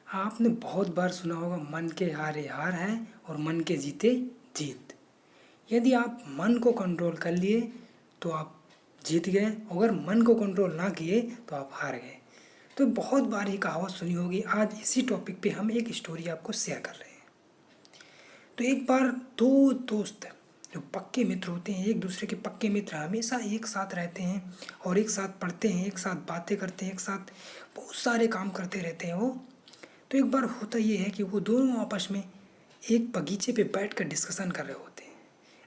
आपने बहुत बार सुना होगा मन के हारे हार है और मन के जीते जीत। यदि आप मन को कंट्रोल कर लिए तो आप जीत गए, अगर मन को कंट्रोल ना किए तो आप हार गए। तो बहुत बार ये कहावत सुनी होगी। आज इसी टॉपिक पे हम एक स्टोरी आपको शेयर कर रहे हैं। तो एक बार दो दोस्त जो पक्के मित्र होते हैं, एक दूसरे के पक्के मित्र, हमेशा एक साथ रहते हैं और एक साथ पढ़ते हैं, एक साथ बातें करते हैं, एक साथ बहुत सारे काम करते रहते हैं वो। तो एक बार होता ये है कि वो दोनों आपस में एक बगीचे पे बैठकर डिस्कशन कर रहे होते हैं।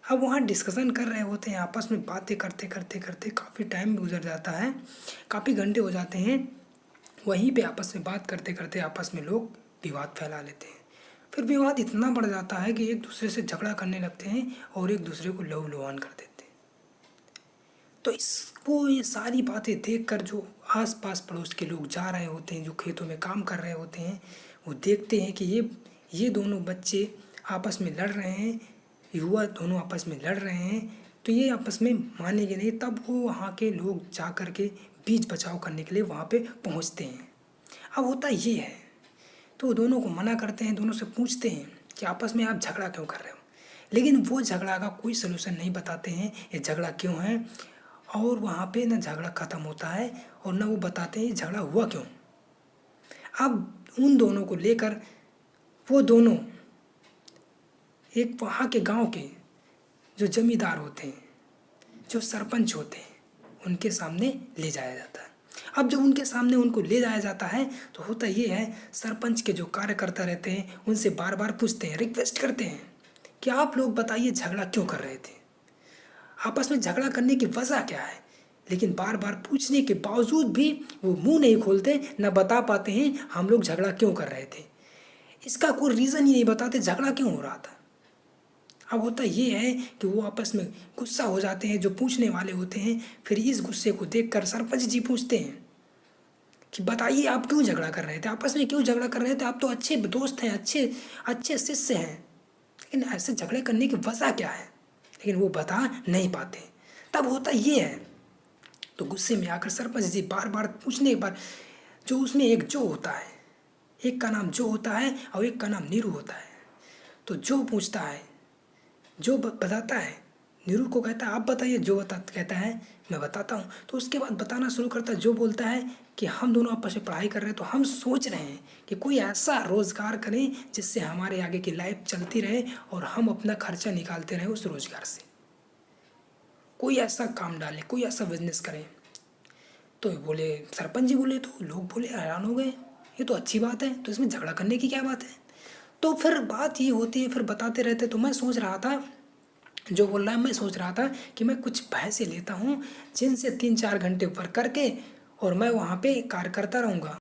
अब वहाँ डिस्कशन कर रहे होते हैं, आपस में बातें करते करते करते काफ़ी टाइम गुजर जाता है, काफ़ी घंटे हो जाते हैं। वहीं पे आपस में बात करते करते आपस में लोग विवाद फैला लेते हैं। फिर विवाद इतना बढ़ जाता है कि एक दूसरे से झगड़ा करने लगते हैं और एक दूसरे को लहू लुहान कर देते हैं। तो इसको ये सारी बातें देखकर जो आस पास पड़ोस के लोग जा रहे होते हैं, जो खेतों में काम कर रहे होते हैं, वो देखते हैं कि ये दोनों बच्चे आपस में लड़ रहे हैं, युवा दोनों आपस में लड़ रहे हैं, तो ये आपस में मानेंगे नहीं। तब वो वहाँ के लोग जा कर के बीच बचाव करने के लिए वहाँ पे पहुँचते हैं। अब होता ये है, तो वो दोनों को मना करते हैं, दोनों से पूछते हैं कि आपस में आप झगड़ा क्यों कर रहे हो। लेकिन वो झगड़ा का कोई सलूशन नहीं बताते हैं, ये झगड़ा क्यों है। और वहाँ पे ना झगड़ा ख़त्म होता है और ना वो बताते हैं झगड़ा हुआ क्यों। अब उन दोनों को लेकर वो दोनों एक वहाँ के गांव के जो जमींदार होते हैं, जो सरपंच होते हैं, उनके सामने ले जाया जाता है। अब जब उनके सामने उनको ले जाया जाता है तो होता ये है, सरपंच के जो कार्यकर्ता रहते हैं उनसे बार बार पूछते हैं, रिक्वेस्ट करते हैं कि आप लोग बताइए झगड़ा क्यों कर रहे थे, आपस में झगड़ा करने की वजह क्या है। लेकिन बार बार पूछने के बावजूद भी वो मुंह नहीं खोलते, ना बता पाते हैं हम लोग झगड़ा क्यों कर रहे थे। इसका कोई रीज़न ही नहीं बताते झगड़ा क्यों हो रहा था। अब होता ये है कि वो आपस में गुस्सा हो जाते हैं, जो पूछने वाले होते हैं। फिर इस गुस्से को देखकर सरपंच जी पूछते हैं कि बताइए आप क्यों झगड़ा कर रहे थे, आपस में क्यों झगड़ा कर रहे थे, आप तो अच्छे दोस्त हैं, अच्छे अच्छे शिष्य हैं, लेकिन ऐसे झगड़े करने की वजह क्या है। लेकिन वो बता नहीं पाते। तब होता ये है, तो गुस्से में आकर सरपंच जी बार बार पूछने के बाद, जो उसमें एक जो होता है, एक का नाम जो होता है और एक का नाम नीरू होता है। तो जो पूछता है, जो बताता है, नीरू को कहता है आप बताइए, जो कहता है मैं बताता हूँ। तो उसके बाद बताना शुरू करता है। जो बोलता है कि हम दोनों आपस में पढ़ाई कर रहे हैं, तो हम सोच रहे हैं कि कोई ऐसा रोज़गार करें जिससे हमारे आगे की लाइफ चलती रहे और हम अपना खर्चा निकालते रहें उस रोज़गार से। कोई ऐसा काम डालें, कोई ऐसा बिजनेस करें। तो बोले, सरपंच जी बोले, तो लोग बोले, हैरान हो गए, ये तो अच्छी बात है, तो इसमें झगड़ा करने की क्या बात है। तो फिर बात ये होती है, फिर बताते रहते। तो मैं सोच रहा था, जो बोल रहा है, मैं सोच रहा था कि मैं कुछ पैसे लेता हूँ जिनसे 3-4 घंटे वर्क करके और मैं वहाँ पे कार्य करता रहूँगा।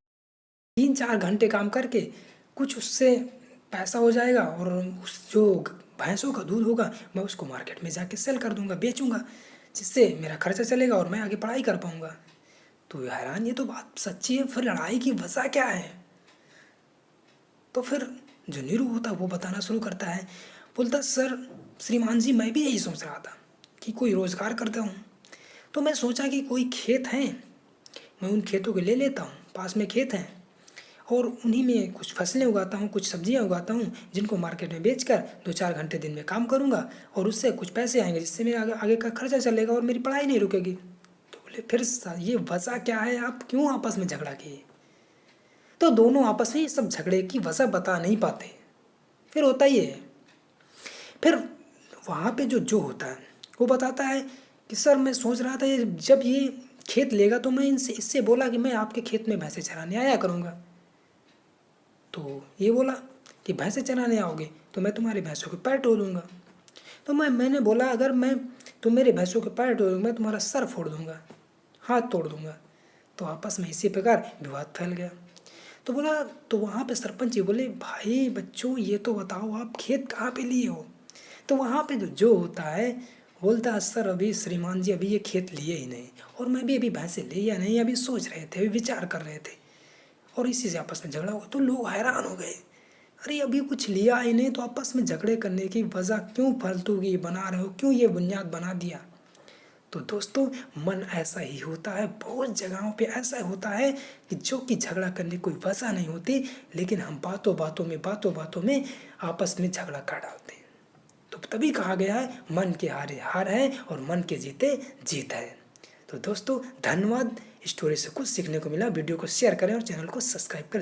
3-4 घंटे काम करके कुछ उससे पैसा हो जाएगा और उस जो भैंसों का दूध होगा मैं उसको मार्केट में जाके सेल कर दूँगा, बेचूँगा, जिससे मेरा खर्चा चलेगा और मैं आगे पढ़ाई कर पाऊँगा। तो हैरान, ये तो बात सच्ची है। फिर लड़ाई की वजह क्या है। तो फिर जो नीरू होता है वो बताना शुरू करता है। बोलता, सर श्रीमान जी, मैं भी यही सोच रहा था कि कोई रोज़गार करता हूँ। तो मैं सोचा कि कोई खेत हैं, मैं उन खेतों को ले लेता हूँ, पास में खेत हैं, और उन्हीं में कुछ फसलें उगाता हूँ, कुछ सब्जियाँ उगाता हूँ, जिनको मार्केट में बेचकर 2-4 घंटे दिन में काम करूँगा और उससे कुछ पैसे आएंगे, जिससे मेरे आगे आगे का खर्चा चलेगा और मेरी पढ़ाई नहीं रुकेगी। तो बोले, फिर ये वजह क्या है, आप क्यों आपस में झगड़ा किए। तो दोनों आपस में सब झगड़े की वजह बता नहीं पाते। फिर होता ही है, फिर वहाँ पे जो होता है वो बताता है कि सर मैं सोच रहा था, ये जब ये खेत लेगा तो मैं इससे बोला कि मैं आपके खेत में भैंसे चराने आया करूँगा। तो ये बोला कि भैंसे चराने आओगे तो मैं तुम्हारी भैंसों के पैर तोड़ दूँगा। तो मैंने बोला, अगर तुम मेरे भैंसों के पैर तोड़ोगे मैं तुम्हारा सर फोड़ दूँगा, हाथ तोड़ दूँगा। तो आपस में इसी प्रकार विवाद फैल गया। तो बोला, तो वहाँ पे सरपंच जी बोले, भाई बच्चों ये तो बताओ आप खेत कहाँ पे लिए हो। तो वहाँ पे जो होता है बोलता है, सर अभी श्रीमान जी अभी ये खेत लिए ही नहीं, और मैं भी अभी भैंसे ले या नहीं अभी सोच रहे थे, अभी विचार कर रहे थे, और इसी से आपस में झगड़ा हुआ। तो लोग हैरान हो गए, अरे अभी कुछ लिया ही नहीं तो आपस में झगड़े करने की वजह क्यों फालतू की बना रहे हो, क्यों ये बुनियाद बना दिया। तो दोस्तों मन ऐसा ही होता है, बहुत जगहों पे ऐसा होता है कि जो कि झगड़ा करने कोई वजह नहीं होती, लेकिन हम बातों बातों में आपस में झगड़ा कर डालते हैं। तो तभी कहा गया है मन के हारे हार है और मन के जीते जीत है। तो दोस्तों धन्यवाद, स्टोरी से कुछ सीखने को मिला। वीडियो को शेयर करें और चैनल को सब्सक्राइब करें।